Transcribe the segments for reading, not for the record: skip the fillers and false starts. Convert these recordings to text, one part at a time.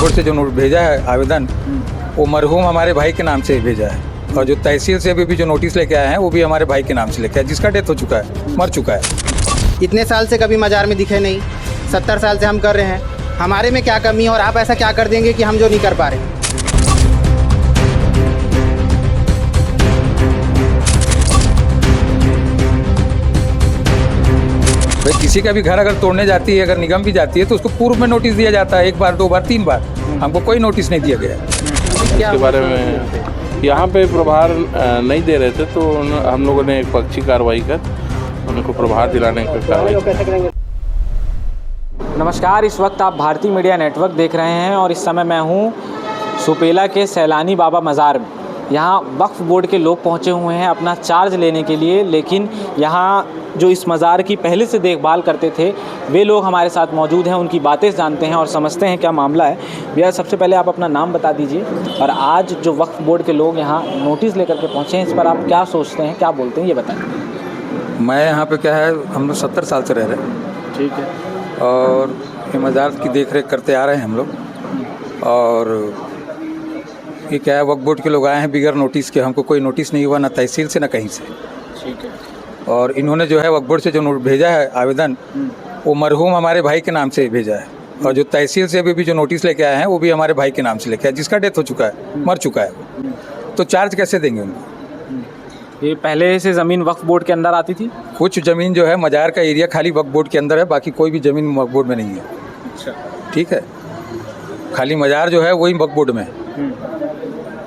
Board से जो भेजा है आवेदन, वो मरहूम हमारे भाई के नाम से भेजा है। और जो तहसील से अभी भी जो नोटिस लेके आए हैं वो भी हमारे भाई के नाम से लेके आए, जिसका डेथ हो चुका है, मर चुका है। इतने साल से कभी मज़ार में दिखे नहीं, 70 साल से हम कर रहे हैं। हमारे में क्या कमी है और आप ऐसा क्या कर देंगे कि हम जो नहीं कर पा रहे हैं। भाई किसी का भी घर अगर तोड़ने जाती है, अगर निगम भी जाती है, तो उसको पूर्व में नोटिस दिया जाता है, 1 बार 2 बार 3 बार। हमको कोई नोटिस नहीं दिया गया। इसके बारे में यहाँ पे प्रभार नहीं दे रहे थे, तो हम लोगों ने एक पक्षी कार्रवाई कर उनको प्रभार दिलाने का कार्रवाई। नमस्कार, इस वक्त आप भारतीय मीडिया नेटवर्क देख रहे हैं और इस समय मैं हूँ सुपेला के सैलानी बाबा मज़ार में। यहाँ वक्फ बोर्ड के लोग पहुँचे हुए हैं अपना चार्ज लेने के लिए, लेकिन यहाँ जो इस मज़ार की पहले से देखभाल करते थे वे लोग हमारे साथ मौजूद हैं। उनकी बातें जानते हैं और समझते हैं क्या मामला है। भैया, सबसे पहले आप अपना नाम बता दीजिए, और आज जो वक्फ बोर्ड के लोग यहाँ नोटिस लेकर के पहुँचे हैं, इस पर आप क्या सोचते हैं, क्या बोलते हैं, ये बताएं। मैं यहाँ पे क्या है, हम लोग 70 साल से रह रहे हैं। ठीक है। और ये मज़ार की देख रेख करते आ रहे हैं हम लोग। और ये क्या है, वक्फ बोर्ड के लोग आए हैं बिगर नोटिस के, हमको कोई नोटिस नहीं हुआ, ना तहसील से ना कहीं से। ठीक है। और इन्होंने जो है वक्फ बोर्ड से जो भेजा है आवेदन, वो मरहूम हमारे भाई के नाम से भेजा है। और जो तहसील से अभी भी जो नोटिस लेके आए हैं वो भी हमारे भाई के नाम से लेके आए, जिसका डेथ हो चुका है, मर चुका है। तो चार्ज कैसे देंगे उनको? ये पहले से ज़मीन वक्फ बोर्ड के अंदर आती थी? कुछ ज़मीन जो है मज़ार का एरिया खाली वक्फ बोर्ड के अंदर है, बाकी कोई भी ज़मीन वक्फ बोर्ड में नहीं है। अच्छा। ठीक है, खाली मज़ार जो है वही वक्फ बोर्ड में।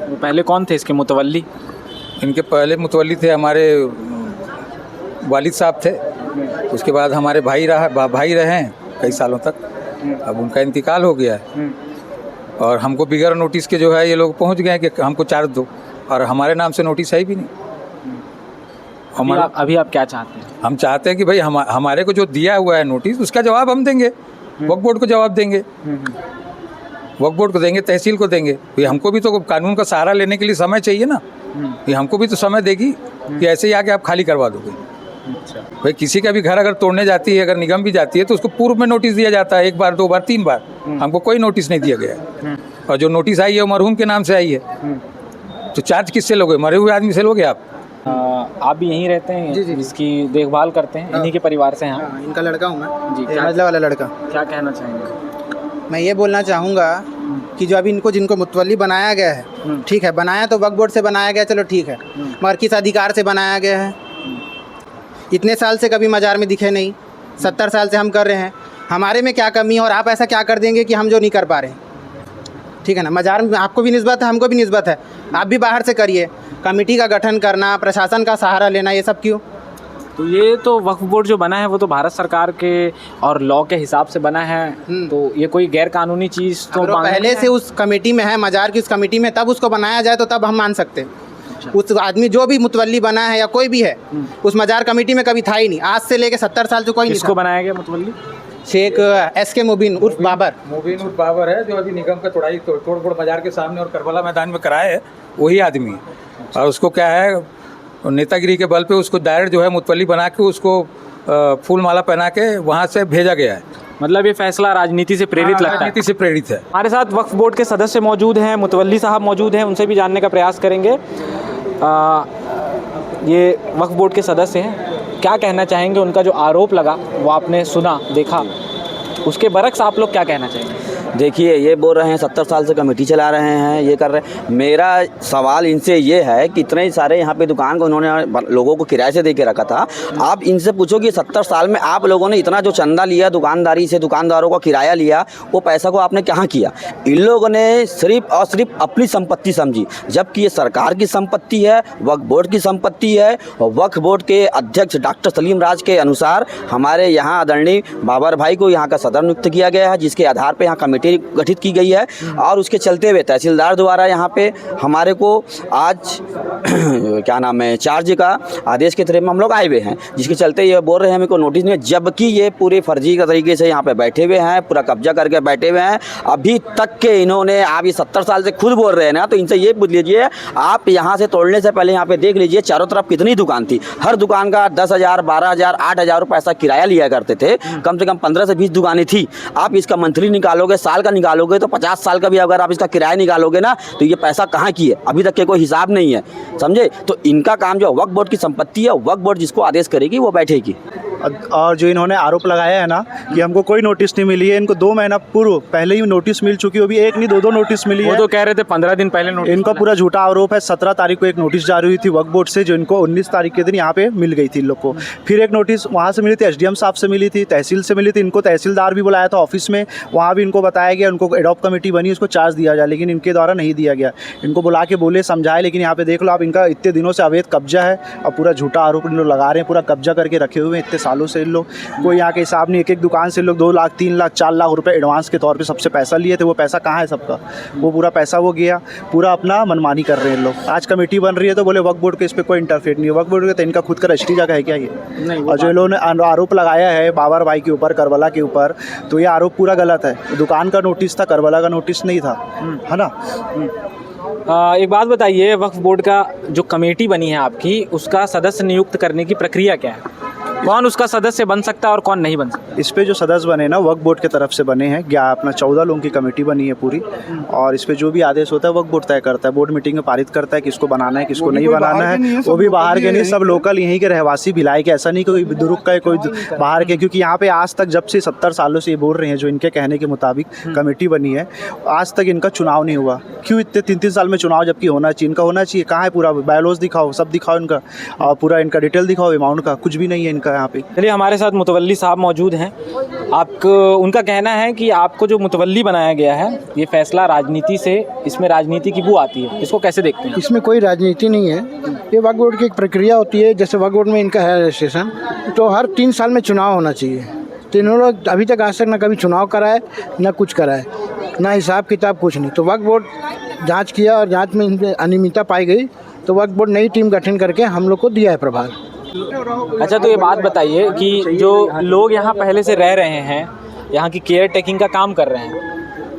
वो पहले कौन थे इसके मुतवल्ली? इनके पहले मुतवल्ली थे हमारे वालिद साहब थे। उसके बाद हमारे भाई रहे हैं कई सालों तक। अब उनका इंतकाल हो गया है और हमको बिगर नोटिस के जो है ये लोग पहुंच गए हैं कि हमको चार्ज दो, और हमारे नाम से नोटिस है भी नहीं। अभी आप क्या चाहते हैं? हम चाहते हैं कि भाई हमारे को जो दिया हुआ है नोटिस, उसका जवाब हम देंगे, वक्फ बोर्ड को जवाब देंगे, वक्फ बोर्ड को देंगे, तहसील को देंगे। भाई हमको भी तो कानून का सहारा लेने के लिए समय चाहिए ना। ये हमको भी तो समय देगी कि ऐसे ही आके आप खाली करवा दोगे। अच्छा। भाई किसी का भी घर अगर तोड़ने जाती है, अगर निगम भी जाती है, तो उसको पूर्व में नोटिस दिया जाता है, 1 बार 2 बार 3 बार। हमको कोई नोटिस नहीं दिया गया। और जो नोटिस आई है वो मरहूम के नाम से आई है। तो चार्ज किससे लोगे? मरे हुए आदमी से लोगे आप? आप भी यहीं रहते हैं? जी। इसकी देखभाल करते हैं? इन्हीं के परिवार से हैं? हाँ, इनका लड़का हूँ मैं जी। मजला वाला लड़का। क्या कहना चाहेंगे? मैं ये बोलना चाहूँगा कि जो अभी जिनको मुतवल्ली बनाया गया है, ठीक है, बनाया तो वक्फ बोर्ड से बनाया गया, चलो ठीक है, मगर किस अधिकार से बनाया गया है? इतने साल से कभी मज़ार में दिखे नहीं, 70 साल से हम कर रहे हैं। हमारे में क्या कमी है और आप ऐसा क्या कर देंगे कि हम जो नहीं कर पा रहे हैं। ठीक है ना, मज़ार में आपको भी निस्बत है, हमको भी निस्बत है, आप भी बाहर से करिए। कमेटी का गठन करना, प्रशासन का सहारा लेना, ये सब क्यों? तो ये तो वक्फ बोर्ड जो बना है वो तो भारत सरकार के और लॉ के हिसाब से बना है, तो ये कोई गैर कानूनी चीज़ तो पहले से उस कमेटी में है, मज़ार की उस कमेटी में, तब उसको बनाया जाए तो तब हम मान सकते हैं। उस आदमी जो भी मुतवल्ली बना है या कोई भी है, उस मज़ार कमेटी में कभी था ही नहीं। आज से लेके 70 साल से कोई नहीं। किसको बनाया गया मुतवल्ली? शेख SK मुबीन उर्फ बाबर। मुबीन उर्फ बाबर है, जो अभी निगम का तोड़ फोड़ मज़ार के सामने और करबला मैदान में कराए है, वही आदमी है। और उसको क्या है, नेतागिरी के बल पे उसको डायरेक्ट जो है मुतवल्ली बना के उसको फूल माला पहना के वहाँ से भेजा गया है। मतलब ये फैसला राजनीति से प्रेरित लगता है? राजनीति से प्रेरित है। हमारे साथ वक्फ बोर्ड के सदस्य मौजूद हैं, मुतवल्ली साहब मौजूद हैं, उनसे भी जानने का प्रयास करेंगे। ये वक्फ बोर्ड के सदस्य हैं, क्या कहना चाहेंगे? उनका जो आरोप लगा वो आपने सुना, देखा, उसके बरक्स आप लोग क्या कहना चाहेंगे? देखिए, ये बोल रहे हैं 70 साल से कमेटी चला रहे हैं, ये कर रहे हैं। मेरा सवाल इनसे ये है कि इतने सारे यहाँ पे दुकान को उन्होंने लोगों को किराए से दे के रखा था। आप इनसे पूछो कि 70 साल में आप लोगों ने इतना जो चंदा लिया दुकानदारी से, दुकानदारों का किराया लिया, वो पैसा को आपने कहाँ किया? इन लोगों ने सिर्फ और सिर्फ अपनी संपत्ति समझी, जबकि ये सरकार की संपत्ति है, वक्फ बोर्ड की संपत्ति है। और वक्फ बोर्ड के अध्यक्ष डॉक्टर सलीम राज के अनुसार हमारे यहाँ आदरणीय बाबर भाई को यहाँ का सदर नियुक्त किया गया है, जिसके आधार पर यहाँ कमेटी गठित की गई है। और उसके चलते हुए तहसीलदार द्वारा यहाँ पे हमारे को आज क्या नाम है, चार्ज का आदेश के तरह में हम लोग आए हुए हैं, जिसके चलते ये बोल रहे हैं हमें को नोटिस नहीं, जबकि ये पूरे फर्जी का तरीके से यहाँ पे बैठे हुए हैं, पूरा कब्जा करके बैठे हुए हैं। अभी तक के इन्होंने, आप ये 70 साल से खुद बोल रहे हैं ना, तो इनसे ये पूछ लीजिए, आप यहाँ से तोड़ने से पहले यहाँ पे देख लीजिए चारों तरफ कितनी दुकान थी। हर दुकान का 10,000, 12,000, 8,000 पैसा किराया लिया करते थे। कम से कम 15 से 20 दुकानें थी। आप इसका मंथली निकालोगे साल का निकालोगे तो 50 साल का भी अगर आप इसका किराया निकालोगे ना तो ये पैसा कहाँ की है, अभी तक के कोई हिसाब नहीं है, समझे। तो इनका काम जो वक्फ बोर्ड की संपत्ति है, वक्फ बोर्ड जिसको आदेश करेगी वो बैठेगी। और जो इन्होंने आरोप लगाया है ना कि हमको कोई नोटिस नहीं मिली है, इनको 2 महीना पूर्व पहले ही नोटिस मिल चुकी है, वो भी एक नहीं 2 नोटिस मिली है। वो तो कह रहे थे 15 दिन पहले नोटिस। इनका पूरा झूठा आरोप है। 17 तारीख को एक नोटिस जारी हुई थी वक्फ बोर्ड से, जो इनको 19 तारीख के दिन यहाँ पे मिल गई थी इन लोग को। फिर एक नोटिस वहाँ से मिली थी, SDM साहब से मिली थी, तहसील से मिली थी। इनको तहसीलदार भी बुलाया था ऑफिस में, वहाँ भी इनको बताया गया उनको एडॉप्ट कमेटी बनी उसको चार्ज दिया जाए, लेकिन इनके द्वारा नहीं दिया गया। इनको बुला के बोले समझाए, लेकिन यहाँ पे देख लो आप, इनका इतने दिनों से अवैध कब्जा है और पूरा झूठा आरोप इन लोग लगा रहे हैं, पूरा कब्जा करके रखे हुए हैं इतने सालों से इन लोग। कोई यहाँ के हिसाब नहीं, एक दुकान से लोग 2 लाख 3 लाख 4 लाख रुपए एडवांस के तौर पे सबसे पैसा लिए थे। वो पैसा कहाँ है सबका? वो पूरा पैसा वो गया, पूरा अपना मनमानी कर रहे हैं लोग। आज कमेटी बन रही है तो बोले वक्फ बोर्ड के इस पे कोई इंटरफेयर नहीं है। वक्फ बोर्ड का तो इनका खुद का रजिस्ट्री जगह है क्या ये? और जो लोगों ने आरोप लगाया है बाबर भाई के ऊपर, करबला के ऊपर, तो ये आरोप पूरा गलत है। दुकान का नोटिस था, करबला का नोटिस नहीं था, है ना। एक बात बताइए, वक्फ बोर्ड का जो कमेटी बनी है आपकी, उसका सदस्य नियुक्त करने की प्रक्रिया क्या है? कौन उसका सदस्य बन सकता है और कौन नहीं बन सकता? इस पे जो सदस्य बने ना वक्फ बोर्ड की तरफ से बने हैं, अपना 14 लोगों की कमेटी बनी है पूरी, और इस पे जो भी आदेश होता है वक्फ बोर्ड तय करता है। बोर्ड मीटिंग में पारित करता है किसको बनाना है किसको नहीं बनाना है। वो भी बाहर के नहीं, सब लोकल यहीं के रहवासी भिलाई के, ऐसा नहीं कोई दुरुक का कोई बाहर के, क्योंकि यहाँ पे आज तक जब से 70 सालों से ये बोल रहे हैं, जो इनके कहने के मुताबिक कमेटी बनी है, आज तक इनका चुनाव नहीं हुआ। क्यों इतने 3-3 साल में चुनाव जबकि होना चाहिए? इनका होना चाहिए, कहाँ है? पूरा बायोलॉज दिखाओ, सब दिखाओ इनका, और पूरा इनका डिटेल दिखाओ अमाउंट का, कुछ भी नहीं है इनका यहाँ पे। चलिए, हमारे साथ मुतवल्ली साहब मौजूद हैं। आपको उनका कहना है कि आपको जो मुतवल्ली बनाया गया है, ये फैसला राजनीति से, इसमें राजनीति की बू आती है, इसको कैसे देखते हैं? इसमें कोई राजनीति नहीं है, ये वक्फ बोर्ड की एक प्रक्रिया होती है। जैसे वक्फ बोर्ड में इनका है रजिस्ट्रेशन, तो हर 3 साल में चुनाव होना चाहिए। तो इन्होंने अभी तक आज तक ना कभी चुनाव कराए ना कुछ कराए, ना हिसाब किताब कुछ नहीं। तो वक्फ बोर्ड जाँच किया और जाँच में इनमें अनियमितता पाई गई, तो वक्फ बोर्ड नई टीम गठन करके हम लोग को दिया है प्रभार। अच्छा, तो ये बात बताइए कि जो लोग यहाँ पहले से रह रहे हैं, यहाँ की केयर टेकिंग का काम कर रहे हैं,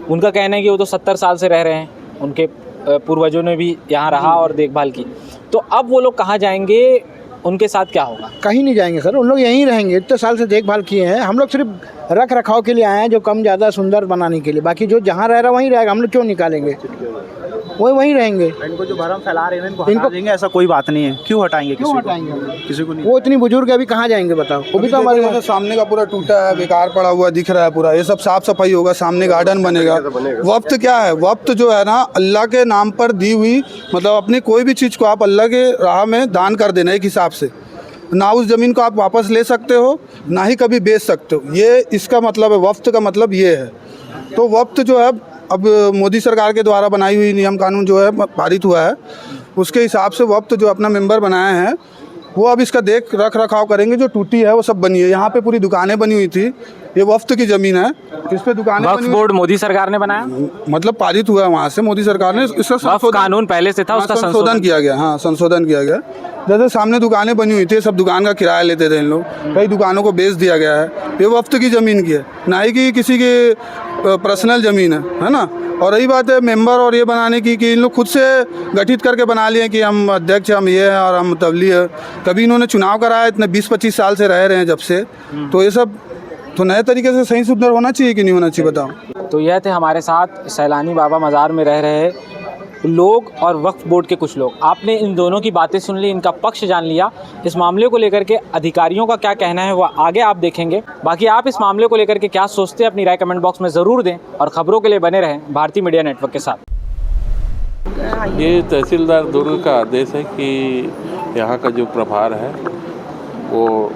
उनका कहना है कि वो तो 70 साल से रह रहे हैं, उनके पूर्वजों ने भी यहाँ रहा और देखभाल की, तो अब वो लोग कहाँ जाएंगे? उनके साथ क्या होगा? कहीं नहीं जाएंगे सर, उन लोग यहीं रहेंगे। इतने साल से देखभाल किए हैं, हम लोग सिर्फ रख रखाव के लिए आए हैं, जो कम ज़्यादा सुंदर बनाने के लिए। बाकी जो जहाँ रह रहा वहीं रहेगा, हम लोग क्यों निकालेंगे? वो वहीं रहेंगे। इनको जो भरम फैला रहे हैं इनको हटा देंगे, ऐसा कोई बात नहीं है। क्यों हटाएंगे? किसी को नहीं। वो इतनी बुजुर्ग है, अभी कहाँ जाएंगे बताओ? वो भी तो हमारे सामने का पूरा टूटा है, बेकार पड़ा हुआ दिख रहा है पूरा। ये सब साफ सफाई होगा, सामने गार्डन बनेगा। वक्त क्या है? वक्त जो है ना, अल्लाह के नाम पर दी हुई, मतलब अपनी कोई भी चीज़ को आप अल्लाह के राह में दान कर देना। एक हिसाब से ना उस ज़मीन को आप वापस ले सकते हो, ना ही कभी बेच सकते हो। ये इसका मतलब है, वक्त का मतलब ये है। तो वक्त जो है, अब मोदी सरकार के द्वारा बनाई हुई नियम कानून जो है पारित हुआ है, उसके हिसाब से वक्त जो अपना मेंबर बनाए हैं, वो अब इसका देख रख रखाव करेंगे। जो टूटी है वो सब बनी है। यहाँ पे पूरी दुकानें बनी हुई थी, ये वक्त की ज़मीन है, इस पे दुकानें। वक्फ बोर्ड मोदी सरकार ने बनाया, मतलब पारित हुआ है वहाँ से, मोदी सरकार ने इसका कानून पहले से था, उसका संशोधन किया गया। हाँ, संशोधन किया गया। जैसे सामने दुकानें बनी हुई थी, सब दुकान का किराया लेते थे इन लोग, कई दुकानों को बेच दिया गया है। ये वक्त की ज़मीन की है, ना ही कि किसी की पर्सनल ज़मीन है ना। और रही बात है मेंबर और ये बनाने की, कि इन लोग खुद से गठित करके बना लिए कि हम अध्यक्ष, हम ये हैं और हम मुतवल्ली है। कभी इन्होंने चुनाव कराया, इतने 20-25 साल से रह रहे हैं जब से, तो ये सब तो नए तरीके से सही सुधर होना चाहिए कि नहीं होना चाहिए, बताओ। तो यह थे हमारे साथ सैलानी बाबा मज़ार में रह रहे लोग और वक्फ बोर्ड के कुछ लोग। आपने इन दोनों की बातें सुन ली, इनका पक्ष जान लिया। इस मामले को लेकर के अधिकारियों का क्या कहना है वो आगे आप देखेंगे। बाकी आप इस मामले को लेकर के क्या सोचते हैं, अपनी राय कमेंट बॉक्स में ज़रूर दें, और ख़बरों के लिए बने रहें भारतीय मीडिया नेटवर्क के साथ। ये तहसीलदार दुर्ग का आदेश है कि यहाँ का जो प्रभार है वो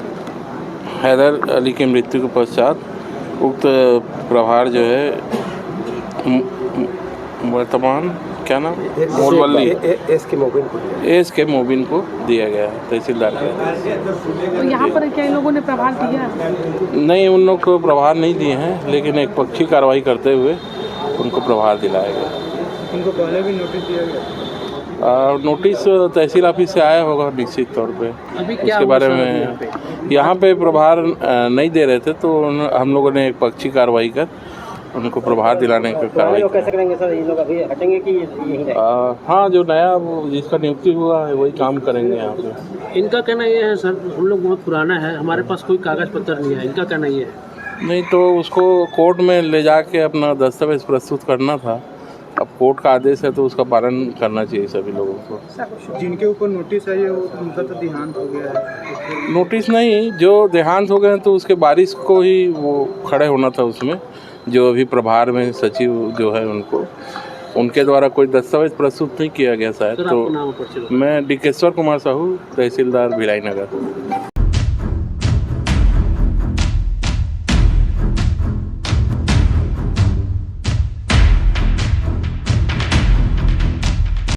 हैदर अली की मृत्यु के पश्चात उक्त प्रभार जो है वर्तमान क्या नाम मोरवली एस के मोबिन को दिया गया है, तहसीलदार के। तो यहाँ पर क्या इन लोगों ने प्रभार दिया? नहीं, उन लोग को प्रभार नहीं दिए हैं, लेकिन एक पक्षी कार्रवाई करते हुए उनको प्रभार दिलाया गया। उनको पहले भी नोटिस दिया गया? नोटिस तहसील ऑफिस से आया होगा निश्चित तौर पे। इसके बारे में यहाँ पे प्रभार नहीं दे रहे थे, तो हम लोगों ने एक पक्षी कार्रवाई कर उनको प्रभार दिलाने की कार्रवाई। कैसे करेंगे सर? ये लोग अभी हटेंगे कि यहीं रहेंगे? हाँ, जो नया जिसका नियुक्ति हुआ है वही काम करेंगे यहाँ पे। इनका कहना ये है सर, हम लोग बहुत पुराना है, हमारे पास कोई कागज़ पत्र नहीं है। इनका कहना ये है। नहीं तो उसको कोर्ट में ले जाके अपना दस्तावेज प्रस्तुत करना था। अब कोर्ट का आदेश है तो उसका पालन करना चाहिए सभी लोगों को। जिनके ऊपर नोटिस है ये उनका तो देहांत हो गया है। नोटिस नहीं, जो देहांत हो गए हैं तो उसके वारिस को ही वो खड़े होना था उसमें, जो अभी प्रभार में सचिव जो है उनके द्वारा कोई दस्तावेज प्रस्तुत नहीं किया गया शायद। तो मैं डिकेश्वर कुमार साहू, तहसीलदार भिलाई नगर।